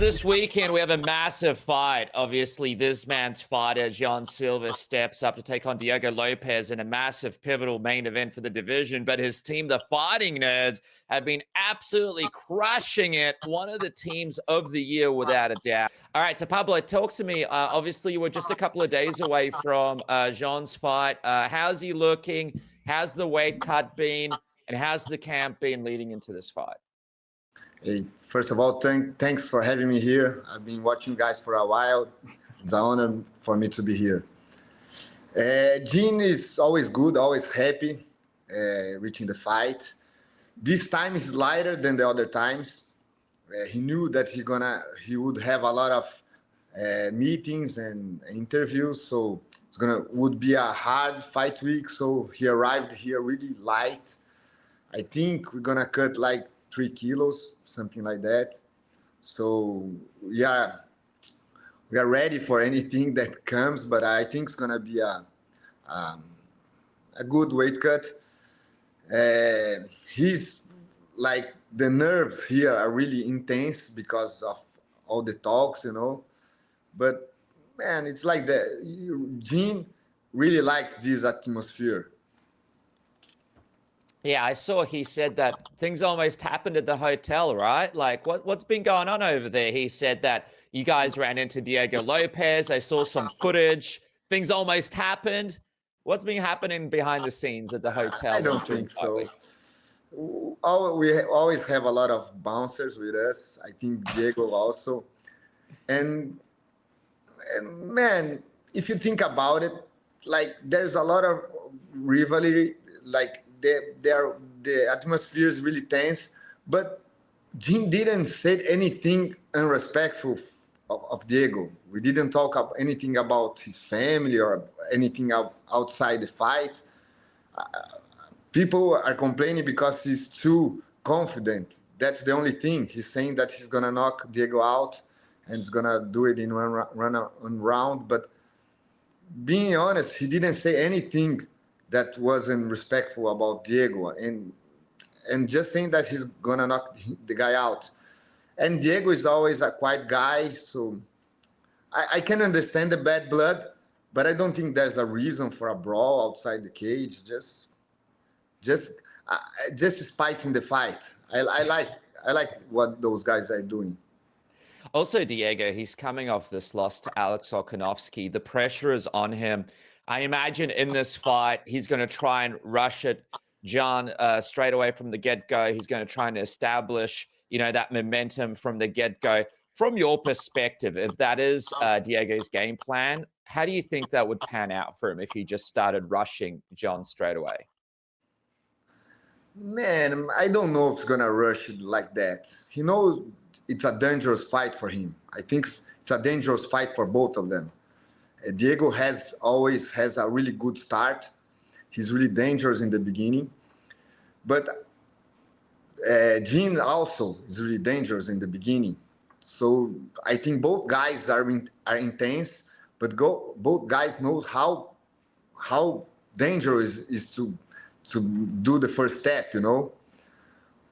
this weekend we have a massive fight. Obviously, this man's fighter, Jean Silva, steps up to take on Diego Lopes in a massive pivotal main event for the division. But his team, the Fighting Nerds, have been absolutely crushing it. One of the teams of the year, without a doubt. All right, so Pablo, talk to me. Obviously, you were just a couple of days away from Jean's fight. How's he looking? How's the weight cut been? And how's the camp been leading into this fight? Hey, first of all, thanks for having me here. I've been watching you guys for a while. It's an honor for me to be here. Jean is always good, always happy, reaching the fight. This time is lighter than the other times. He knew that he would have a lot of meetings and interviews, so would be a hard fight week. So he arrived here really light. I think we're gonna cut like 3 kilos, something like that. So yeah, we are ready for anything that comes, but I think it's gonna be a good weight cut. He's like, the nerves here are really intense because of all the talks, you know. But man, it's like that. Jean really likes this atmosphere. Yeah, I saw he said that things almost happened at the hotel, right? Like, what's been going on over there? He said that you guys ran into Diego Lopes. I saw some footage. Things almost happened. What's been happening behind the scenes at the hotel? I don't think so. We always have a lot of bouncers with us. I think Diego also. And man, if you think about it, like, there's a lot of rivalry, like, the atmosphere is really tense, but Jean didn't say anything unrespectful of Diego. We didn't talk anything about his family or anything outside the fight. People are complaining because he's too confident. That's the only thing. He's saying that he's gonna knock Diego out and he's gonna do it in one round. But being honest, he didn't say anything that wasn't respectful about Diego, and just saying that he's gonna knock the guy out. And Diego is always a quiet guy, so I can understand the bad blood, but I don't think there's a reason for a brawl outside the cage. Just spicing the fight. I like what those guys are doing. Also, Diego, he's coming off this loss to Alex Volkanovski. The pressure is on him. I imagine in this fight, he's going to try and rush it, John, straight away from the get-go. He's going to try and establish, that momentum from the get-go. From your perspective, if that is Diego's game plan, how do you think that would pan out for him if he just started rushing John straight away? Man, I don't know if he's going to rush it like that. He knows it's a dangerous fight for him. I think it's a dangerous fight for both of them. Diego always has a really good start. He's really dangerous in the beginning. But Jean also is really dangerous in the beginning. So I think both guys are intense, but both guys know how dangerous is to do the first step,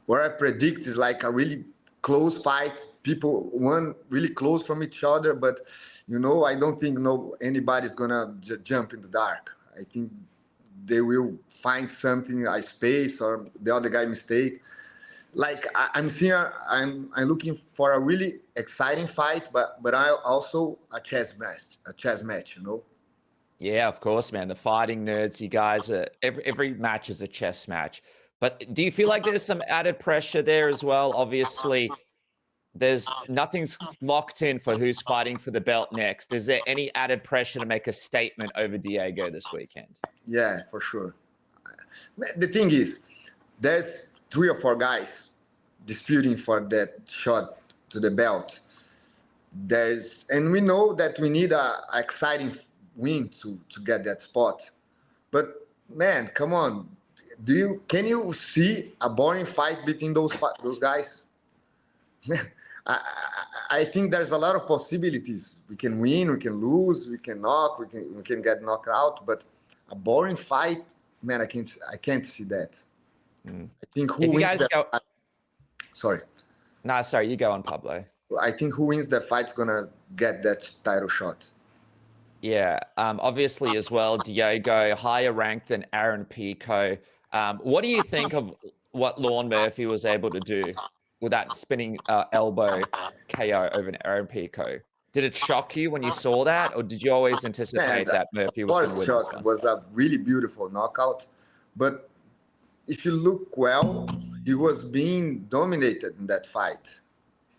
What I predict is like a really close fight. People one really close from each other, but I don't think anybody's gonna jump in the dark. I think they will find something, a space, or the other guy mistake. Like, I'm looking for a really exciting fight, but I also a chess match, Yeah, of course, man. The Fighting Nerds, you guys, every match is a chess match. But do you feel like there's some added pressure there as well? Obviously, nothing's locked in for who's fighting for the belt next. Is there any added pressure to make a statement over Diego this weekend? Yeah, for sure. The thing is, there's 3 or 4 guys disputing for that shot to the belt. And we know that we need an exciting win to get that spot. But man, come on, can you see a boring fight between those guys? I think there's a lot of possibilities. We can win, we can lose, we can knock, we can get knocked out. But a boring fight, man, I can't see that. I think who wins that? Sorry. No, sorry, you go on, Pablo. I think who wins that fight's gonna get that title shot. Yeah, obviously as well, Diego, higher ranked than Aaron Pico. What do you think of what Lerone Murphy was able to do with that spinning elbow KO over an Aaron Pico? Did it shock you when you saw that, or did you always anticipate Man, that Murphy was going to first win this shot one? was a really beautiful knockout, but if you look well, he was being dominated in that fight.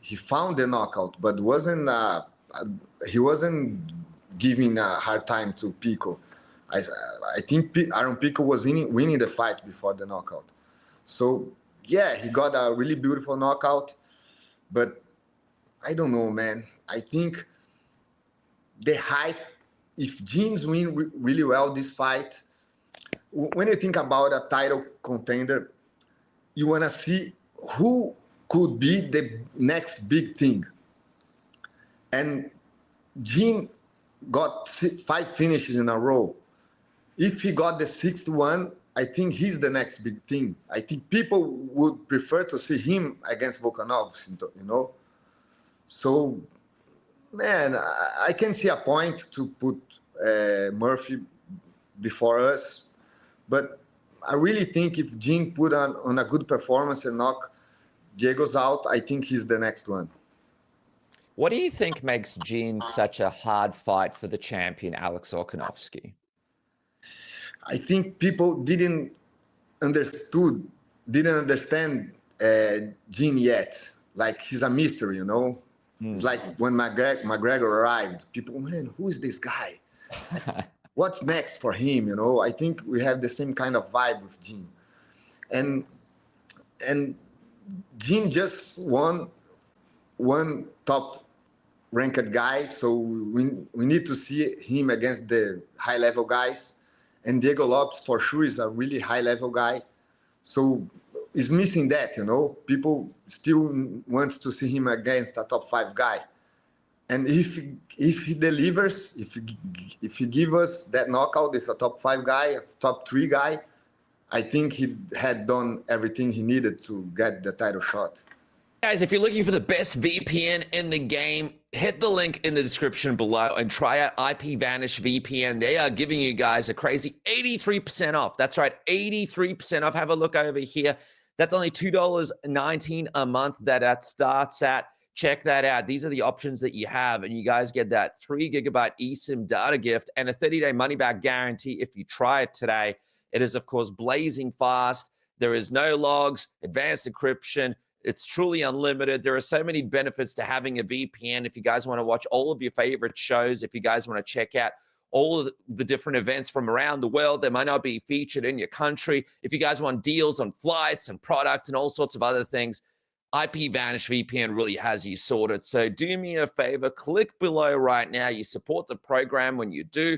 He found the knockout, but he wasn't giving a hard time to Pico. I, I think Aaron Pico was winning the fight before the knockout. So yeah, he got a really beautiful knockout, but I don't know, man. I think the hype, if Jeans win really well this fight, when you think about a title contender, you want to see who could be the next big thing. And Jean got 5 finishes in a row. If he got the 6th one, I think he's the next big thing. I think people would prefer to see him against Volkanovski, you know? So, man, I can see a point to put Murphy before us, but I really think if Jean put on a good performance and knock Diego's out, I think he's the next one. What do you think makes Jean such a hard fight for the champion, Alex Volkanovski? I think people didn't understand Jean yet. Like, he's a mystery, you know? It's like when McGregor arrived, people, man, who is this guy? What's next for him, you know? I think we have the same kind of vibe with Jean. And Jean just won one top-ranked guy, so we need to see him against the high-level guys. And Diego Lopes, for sure, is a really high-level guy. So he's missing that, you know? People still want to see him against a top-5 guy. And if he delivers, if he give us that knockout with a top-5 guy, a top-3 guy, I think he had done everything he needed to get the title shot. Guys, if you're looking for the best VPN in the game, hit the link in the description below and try out IPVanish VPN. They are giving you guys a crazy 83% off. That's right, 83% off. Have a look over here. That's only $2.19 a month that starts at. Check that out. These are the options that you have, and you guys get that 3 gigabyte eSIM data gift and a 30-day money-back guarantee if you try it today. It is, of course, blazing fast. There is no logs, advanced encryption. It's truly unlimited. There are so many benefits to having a VPN. If you guys want to watch all of your favorite shows, if you guys want to check out all of the different events from around the world that might not be featured in your country, if you guys want deals on flights and products and all sorts of other things, IPVanish VPN really has you sorted. So do me a favor, click below right now. You support the program when you do.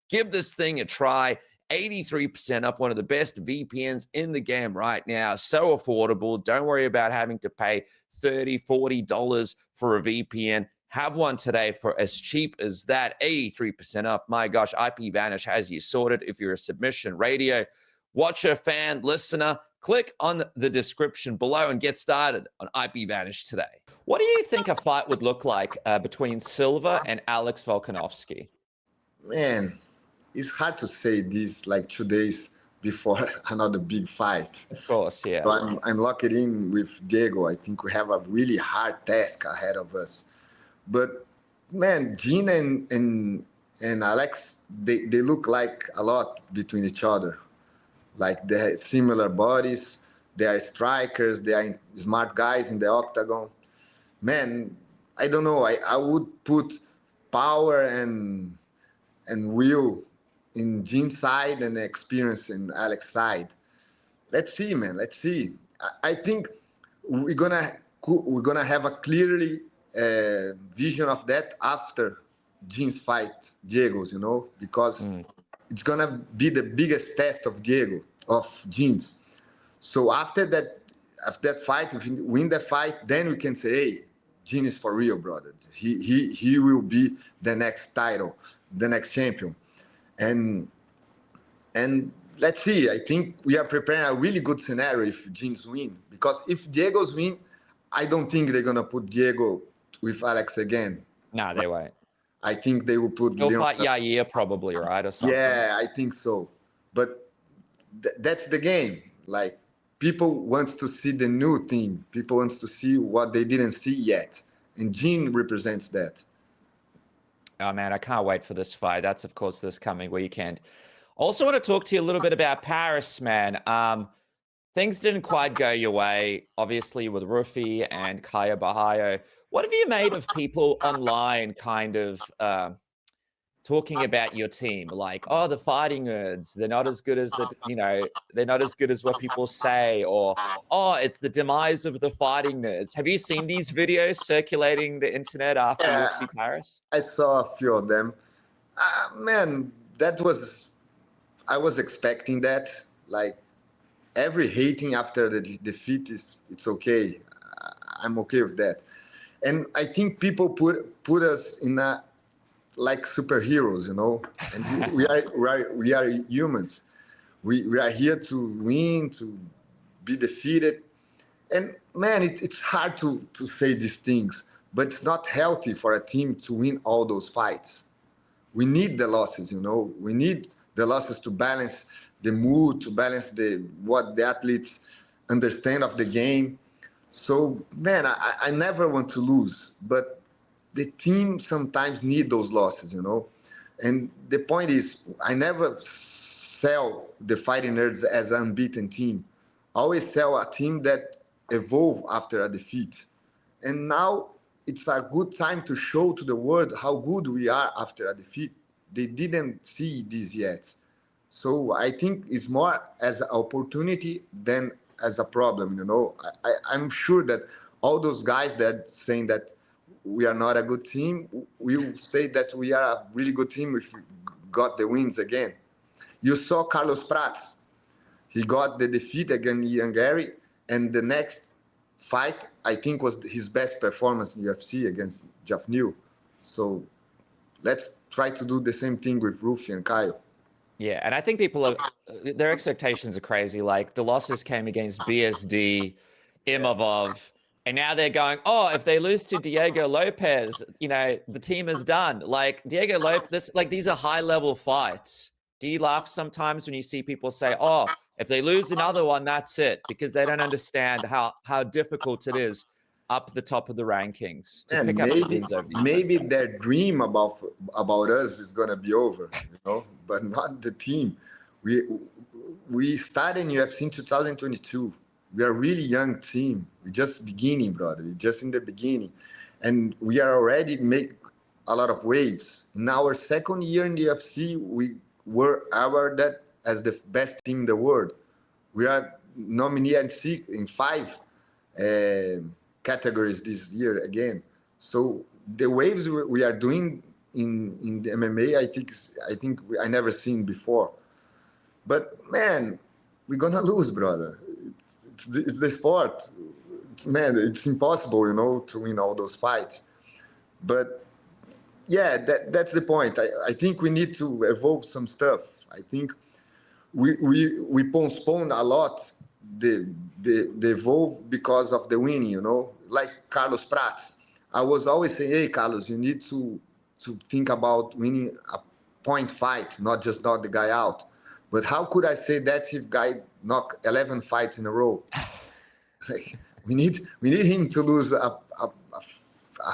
Give this thing a try. 83% off, one of the best VPNs in the game right now. So affordable. Don't worry about having to pay $30, $40 for a VPN. Have one today for as cheap as that. 83% off. My gosh, IPVanish has you sorted. If you're a submission radio watcher, fan, listener, click on the description below and get started on IPVanish today. What do you think a fight would look like between Silva and Alex Volkanovski? Man, it's hard to say this like 2 days before another big fight. Of course, yeah. So I'm locked in with Diego. I think we have a really hard task ahead of us. But man, Jean and Alex, they look like a lot between each other. Like they have similar bodies, they are strikers, they are smart guys in the octagon. Man, I don't know. I would put power and will in Jean's side and experience in Alex's side. Let's see, man. Let's see. I think we're gonna have a clearly vision of that after Jean's fight Diego's, you know, because it's gonna be the biggest test of Jean's. So after that fight, if we win the fight, then we can say, hey, Jean is for real, brother. He will be the next title, the next champion. And let's see. I think we are preparing a really good scenario if Jean's win, because if Diego's win, I don't think they're gonna put Diego with Alex again. No, they won't. I think they will put He'll Leon. fight Yair probably, right, or something. Yeah, I think so. But that's the game. Like, people want to see the new thing. People want to see what they didn't see yet, and Jean represents that. Oh man, I can't wait for this fight. That's of course this coming weekend. Also want to talk to you a little bit about Paris, man. Things didn't quite go your way, obviously, with Ruffy and Caio. What have you made of people online kind of talking about your team? Like, oh, the fighting nerds, they're not as good as they're not as good as what people say, or oh, it's the demise of the fighting nerds. Have you seen these videos circulating the internet after UFC Paris? I saw a few of them. Man, I was expecting that. Like, every hating after the defeat it's okay. I'm okay with that. And I think people put us in a like superheroes, you know. And we are humans. We are here to win, to be defeated. And man, it's hard to say these things, but it's not healthy for a team to win all those fights. We need the losses, you know. We need the losses to balance the mood, to balance what the athletes understand of the game. So, man, I never want to lose, but the team sometimes need those losses, you know. And the point is, I never sell the Fighting Nerds as an unbeaten team. I always sell a team that evolve after a defeat. And now it's a good time to show to the world how good we are after a defeat. They didn't see this yet. So I think it's more as an opportunity than as a problem, you know. I'm sure that all those guys that saying that we are not a good team, will say that we are a really good team if we got the wins again. You saw Carlos Prates. He got the defeat against Ian Gary, and the next fight, I think, was his best performance in UFC against Jeff New. So let's try to do the same thing with Ruffy and Caio. Yeah, and I think people are their expectations are crazy. Like the losses came against BSD, Imavov, and now they're going, oh, if they lose to Diego Lopes, the team is done. Like Diego Lopes, like these are high-level fights. Do you laugh sometimes when you see people say, oh, if they lose another one, that's it, because they don't understand how difficult it is up the top of the rankings to pick up the wins over these maybe their dream about us is gonna be over, you know, but not the team. We started in UFC in 2022. We are a really young team. We're just beginning, brother. We're just in the beginning, and we are already make a lot of waves. In our second year in the UFC, we were awarded as the best team in the world. We are nominated in 5 categories this year again. So the waves we are doing in the MMA, I think I never seen before. But man, we're gonna lose, brother. It's the sport. It's impossible, you know, to win all those fights. But yeah, that's the point. I think we need to evolve some stuff. I think we postponed a lot the evolve because of the winning, you know, like Carlos Prates. I was always saying, hey, Carlos, you need to think about winning a point fight, not just knock the guy out. But how could I say that if guy knock 11 fights in a row? Like, we need him to lose a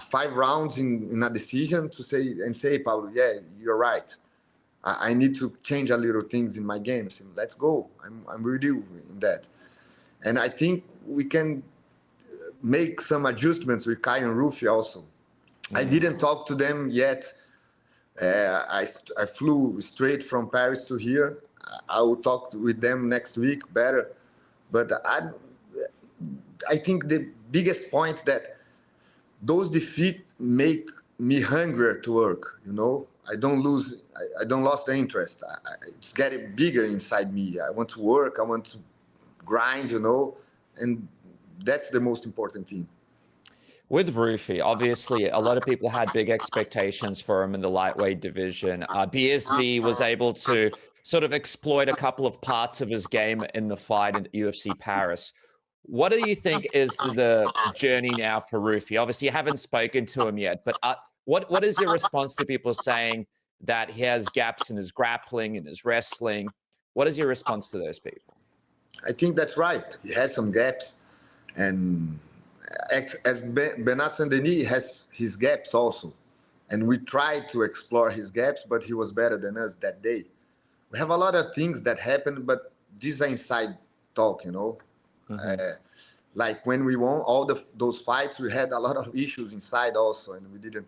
5 rounds in a decision to say, Pablo, yeah, you're right. I need to change a little things in my game. So let's go. I'm really in that. And I think we can make some adjustments with Caio and Ruffy also. I didn't talk to them yet. I flew straight from Paris to here. I will talk with them next week better. But I think the biggest point that those defeats make me hungrier to work, you know. I don't lose the interest. It's getting bigger inside me. I want to work. I want to grind, you know, and that's the most important thing. With Ruffy, obviously, a lot of people had big expectations for him in the lightweight division. BSD was able to sort of exploit a couple of parts of his game in the fight in UFC Paris. What do you think is the journey now for Ruffy? Obviously, you haven't spoken to him yet, but what is your response to people saying that he has gaps in his grappling and his wrestling? What is your response to those people? I think that's right. He has some gaps, and as Bernat Saint-Denis has his gaps also, and we tried to explore his gaps, but he was better than us that day. We have a lot of things that happen, but these are inside talk, you know. Like when we won all those fights, we had a lot of issues inside also, and we didn't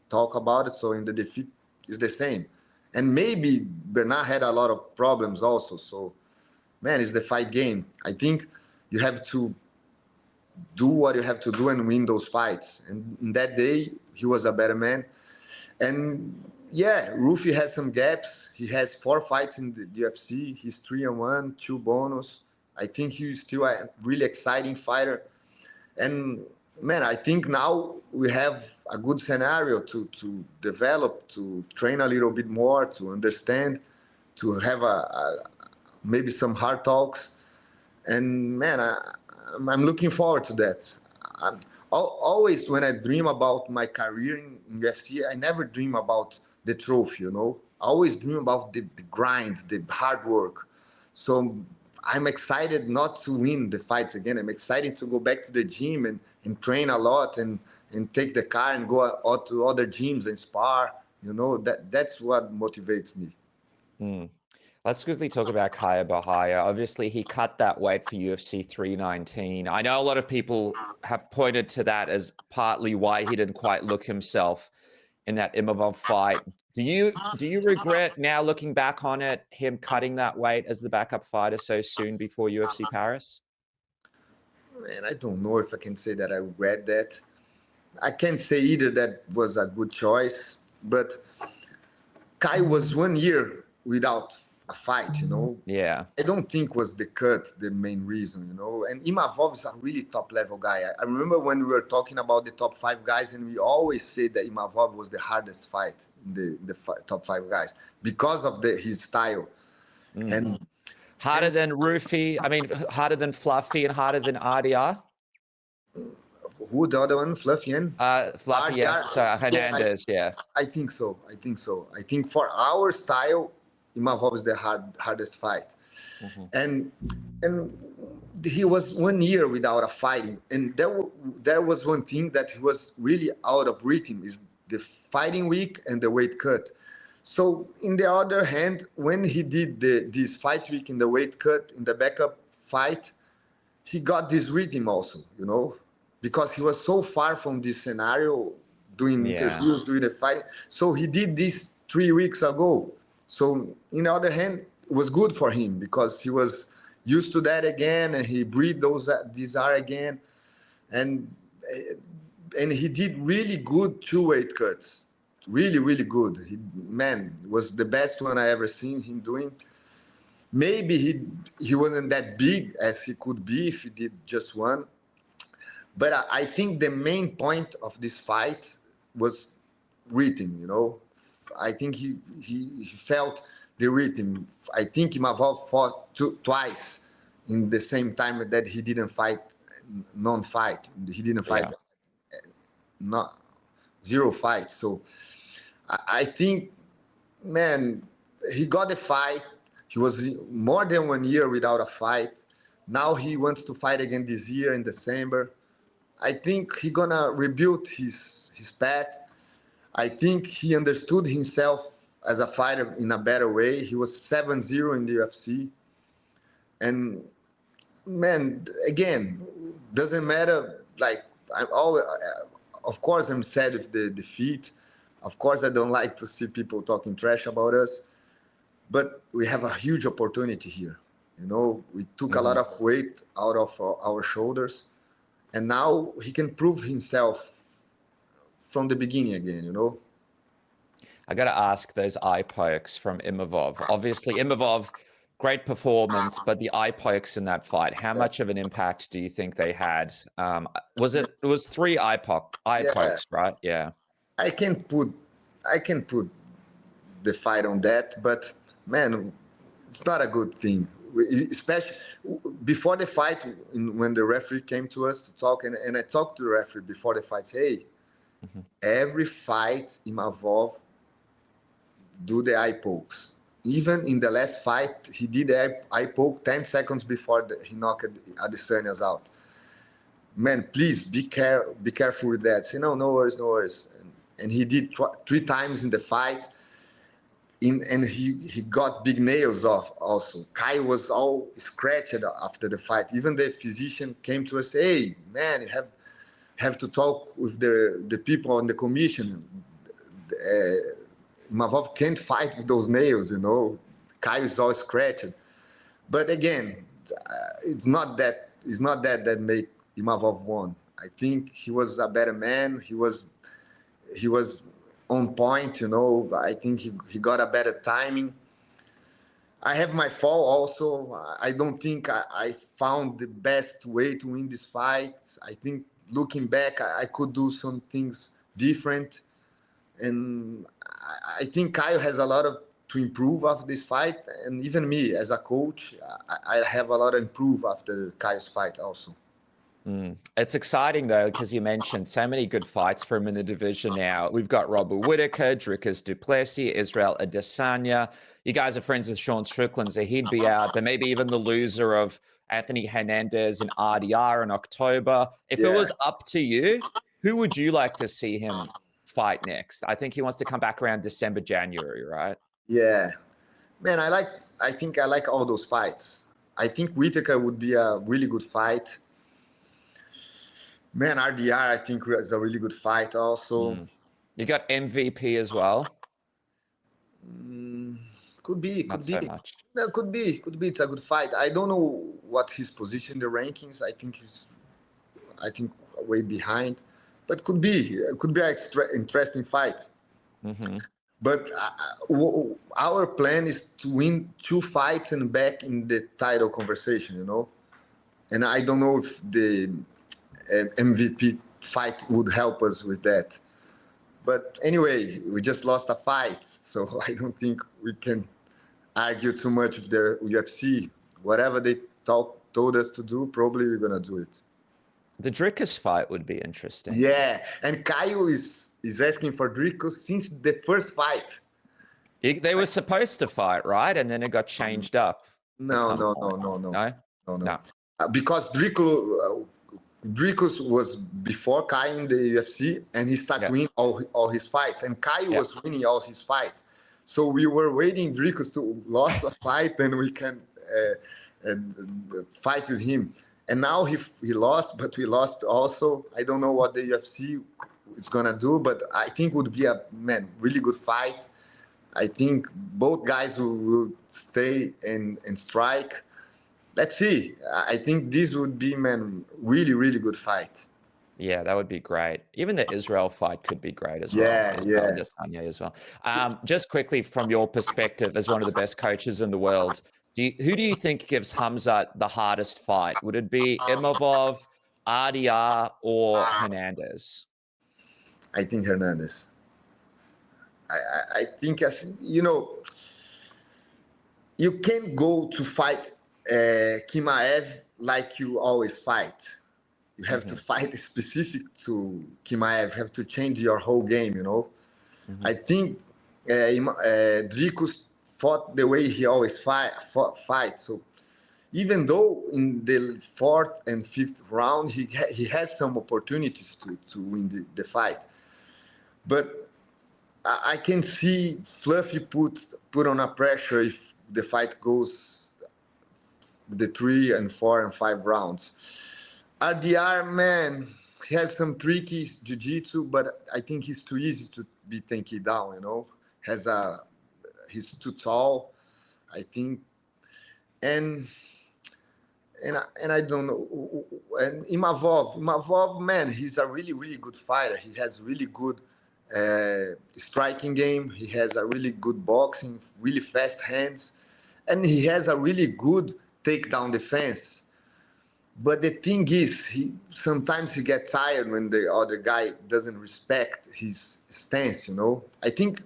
talk about it. So in the defeat, it's the same. And maybe Bernat had a lot of problems also. So, man, it's the fight game. I think you have to do what you have to do and win those fights. And in that day, he was a better man. And yeah, Ruffy has some gaps. He has 4 fights in the UFC. He's 3-1, 2 bonus. I think he's still a really exciting fighter. And man, I think now we have a good scenario to develop, to train a little bit more, to understand, to have maybe some hard talks. And man, I'm looking forward to that. Always when I dream about my career in UFC, I never dream about the trophy, you know. I always dream about the grind, the hard work. So I'm excited not to win the fights again. I'm excited to go back to the gym and train a lot and take the car and go out to other gyms and spar. You know, that's what motivates me. Let's quickly talk about Caio Bahia. Obviously, he cut that weight for UFC 319. I know a lot of people have pointed to that as partly why he didn't quite look himself in that Imavov fight. Do you regret now looking back on it, him cutting that weight as the backup fighter so soon before UFC Paris? Man, I don't know if I can say that I regret that. I can't say either that was a good choice, but Kai was 1 year without a fight, you know. Yeah. I don't think was the cut the main reason, you know. And Imavov is a really top level guy. I remember when we were talking about the top 5 guys, and we always said that Imavov was the hardest fight in the top 5 guys because of his style. And harder than Ruffy, I mean, harder than Fluffy and harder than RDR? Who the other one? Fluffy and Fluffy, yeah. So Hernandez, yeah. I think so. I think for our style, Imavov is the hardest fight. And he was 1 year without a fighting. And there was one thing that he was really out of rhythm is the fighting week and the weight cut. So in the other hand, when he did this fight week in the weight cut, in the backup fight, he got this rhythm also, you know, because he was so far from this scenario, doing interviews, doing the fighting. So he did this 3 weeks ago. So in the other hand, it was good for him because he was used to that again, and he breathed these are again, and he did really good 2 weight cuts, really good. Man, was the best one I ever seen him doing. Maybe he wasn't that big as he could be if he did just one, but I think the main point of this fight was rhythm, you know. I think he felt the rhythm. I think Imavov fought twice in the same time that he didn't fight non-fight. He didn't fight not 0 fights. So I think, man, he got the fight. He was more than 1 year without a fight. Now he wants to fight again this year in December. I think he's gonna rebuild his path. I think he understood himself as a fighter in a better way. He was 7-0 in the UFC. And man, again, doesn't matter. Like, of course, I'm sad with the defeat. Of course, I don't like to see people talking trash about us. But we have a huge opportunity here. You know, we took a lot of weight out of our shoulders. And now he can prove himself from the beginning again, you know? I got to ask those eye pokes from Imavov. Obviously, Imavov, great performance, but the eye pokes in that fight, how much of an impact do you think they had? It was 3 eye pokes, right? Yeah. I can put the fight on that, but man, it's not a good thing. especially before the fight, when the referee came to us to talk, and I talked to the referee before the fight. Hey, every fight Imavov do the eye pokes. Even in the last fight, he did the eye poke 10 seconds before he knocked Adesanya out. Man, please be careful with that. Say, no worries, no worries. And he did 3 times in the fight. And he got big nails off also. Caio was all scratched after the fight. Even the physician came to us, hey, man, you have to talk with the people on the commission. Imavov can't fight with those nails, you know. Caio is all scratched. But again, it's not that made Imavov won. I think he was a better man. He was on point, you know. I think he got a better timing. I have my fall also. I don't think I found the best way to win this fight. I think looking back, I could do some things different. And I think Caio has a lot to improve after this fight. And even me, as a coach, I have a lot to improve after Caio's fight also. It's exciting, though, because you mentioned so many good fights for him in the division now. We've got Robert Whittaker, Dricus du Plessis, Israel Adesanya. You guys are friends with Sean Strickland, so he'd be out. But maybe even the loser of Anthony Hernandez and RDR in October. If it was up to you, who would you like to see him fight next? I think he wants to come back around December, January, right? Yeah. Man, I think I like all those fights. I think Whittaker would be a really good fight. Man, RDR, I think is a really good fight also. You got MVP as well. Could be. Not so much. No, could be. It's a good fight. I don't know what his position in the rankings. I think he's way behind, but could be an interesting fight. But our plan is to win 2 fights and back in the title conversation, you know. And I don't know if the MVP fight would help us with that. But anyway, we just lost a fight, so I don't think we can argue too much with the UFC. Whatever they told us to do, probably we're gonna do it. The Dricus fight would be interesting. Yeah, and Caio is asking for Dricus since the first fight. They were supposed to fight, right? And then it got changed up. No. Because Dricus was before Caio in the UFC, and he started winning all his fights, and Caio was winning all his fights. So we were waiting Dricus to lose a fight, then we can fight with him. And now he lost, but we lost also. I don't know what the UFC is gonna do, but I think it would be a really good fight. I think both guys will stay and strike. Let's see. I think this would be, really, really good fight. Yeah, that would be great. Even the Israel fight could be great as well. Yeah. Adesanya as well. Just quickly, from your perspective, as one of the best coaches in the world, who do you think gives Khamzat the hardest fight? Would it be Imavov, RDR, or Hernandez? I think Hernandez. I think, you can't go to fight Chimaev like you always fight. You have to fight specific to Chimaev. You have to change your whole game, you know. I think Dricus fought the way he always fight. So even though in the 4th and 5th round he has some opportunities to win the fight, but I can see Fluffy put on a pressure if the fight goes the 3 and 4 and 5 rounds. RDR, he has some tricky jiu-jitsu, but I think he's too easy to be taken down, you know. He's too tall, I think. And I don't know. And Imavov, he's a really, really good fighter. He has really good striking game. He has a really good boxing, really fast hands, and he has a really good takedown defense. But the thing is, sometimes he gets tired when the other guy doesn't respect his stance, you know. I think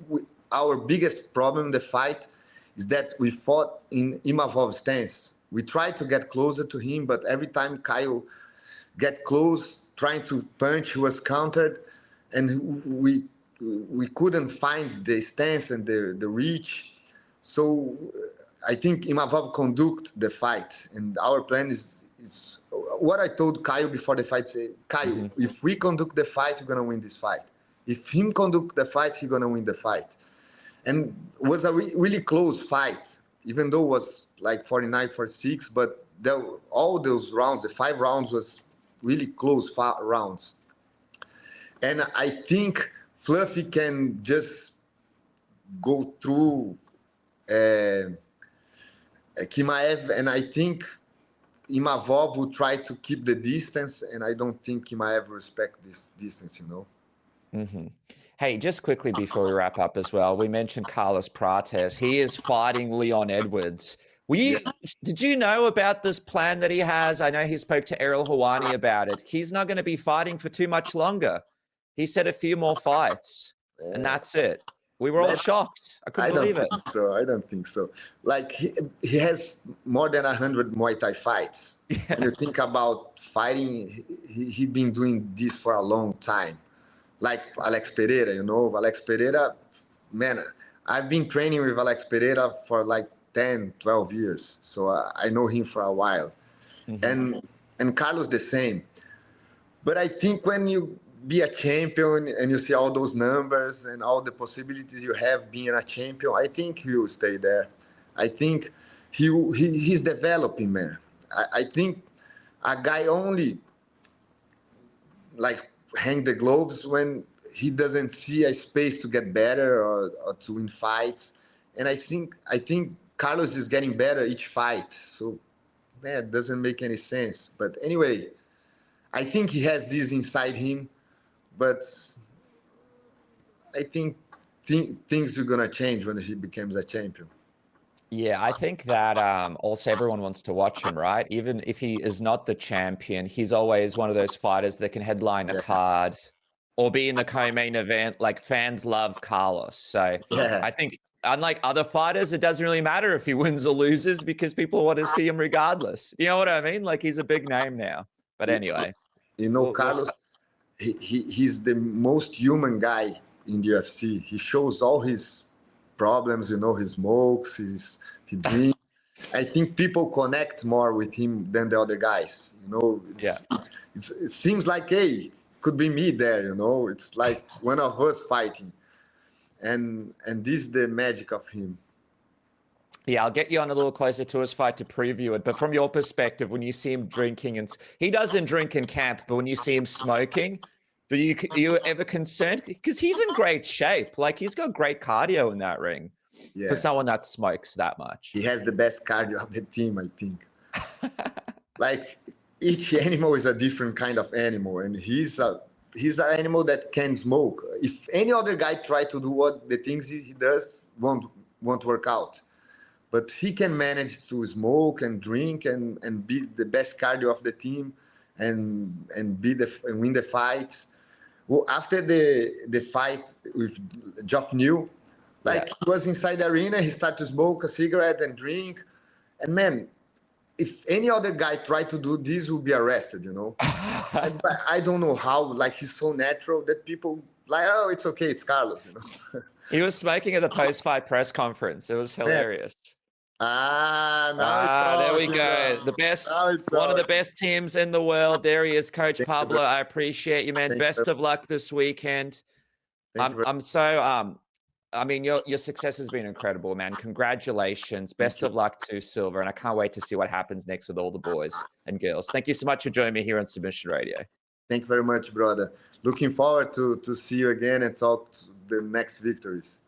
our biggest problem in the fight is that we fought in Imavov's stance. We try to get closer to him, but every time Caio get close, trying to punch, he was countered, and we couldn't find the stance and the reach. So I think Imavov conduct the fight, and our plan is what I told Caio before the fight. Say, Caio, if we conduct the fight, we're gonna win this fight. If him conduct the fight, he's gonna win the fight. And it was a really close fight, even though it was like 49-46, but all those rounds, the 5 rounds was really close rounds. And I think Fluffy can just go through Chimaev, and I think Imavov will try to keep the distance, and I don't think Chimaev respect this distance, you know. Hey, just quickly before we wrap up as well, we mentioned Carlos Prates. He is fighting Leon Edwards. Did you know about this plan that he has? I know he spoke to Ariel Helwani about it. He's not going to be fighting for too much longer. He said a few more fights, and that's it. We were all shocked. I couldn't believe it. I don't think so. Like, he has more than 100 Muay Thai fights. Yeah. When you think about fighting, he been doing this for a long time. Like Alex Pereira, you know, Alex Pereira, man, I've been training with Alex Pereira for like 10, 12 years. So I know him for a while. And Carlos the same. But I think when you be a champion and you see all those numbers and all the possibilities you have being a champion, I think he will stay there. I think he's developing, man. I think a guy only like hang the gloves when he doesn't see a space to get better or to win fights. And I think Carlos is getting better each fight. So, man, it doesn't make any sense. But anyway, I think he has this inside him. But I think things are going to change when he becomes a champion. Yeah, I think that also everyone wants to watch him, right? Even if he is not the champion, he's always one of those fighters that can headline a card or be in the co-main event. Like, fans love Carlos. So I think unlike other fighters, it doesn't really matter if he wins or loses because people want to see him regardless. You know what I mean? Like, he's a big name now. But anyway. You know, Carlos... He's the most human guy in the UFC. He shows all his problems, you know, he smokes, he drinks. I think people connect more with him than the other guys, you know. It seems like, hey, could be me there, you know. It's like one of us fighting. And this is the magic of him. Yeah, I'll get you on a little closer to his fight to preview it. But from your perspective, when you see him drinking, and he doesn't drink in camp, but when you see him smoking, are you ever concerned? Because he's in great shape. Like, he's got great cardio in that ring for someone that smokes that much. He has the best cardio of the team, I think. Like, each animal is a different kind of animal, and he's an animal that can smoke. If any other guy try to do what the things he does, won't work out. But he can manage to smoke and drink and be the best cardio of the team and win the fights. Well, after the fight with Geoff Neal, he was inside the arena, he started to smoke a cigarette and drink. And man, if any other guy tried to do this, would be arrested, you know. I don't know how, like, he's so natural that people like, oh, it's okay, it's Carlos, you know. He was smoking at the post-fight press conference. It was hilarious. There we go. The best, one of the best teams in the world. There he is, Coach Pablo. I appreciate you, man. Best of luck this weekend. I'm so I mean, your success has been incredible, man. Congratulations. Best of luck to Silva, and I can't wait to see what happens next with all the boys and girls. Thank you so much for joining me here on Submission Radio. Thank you very much, brother. Looking forward to see you again and talk to the next victories.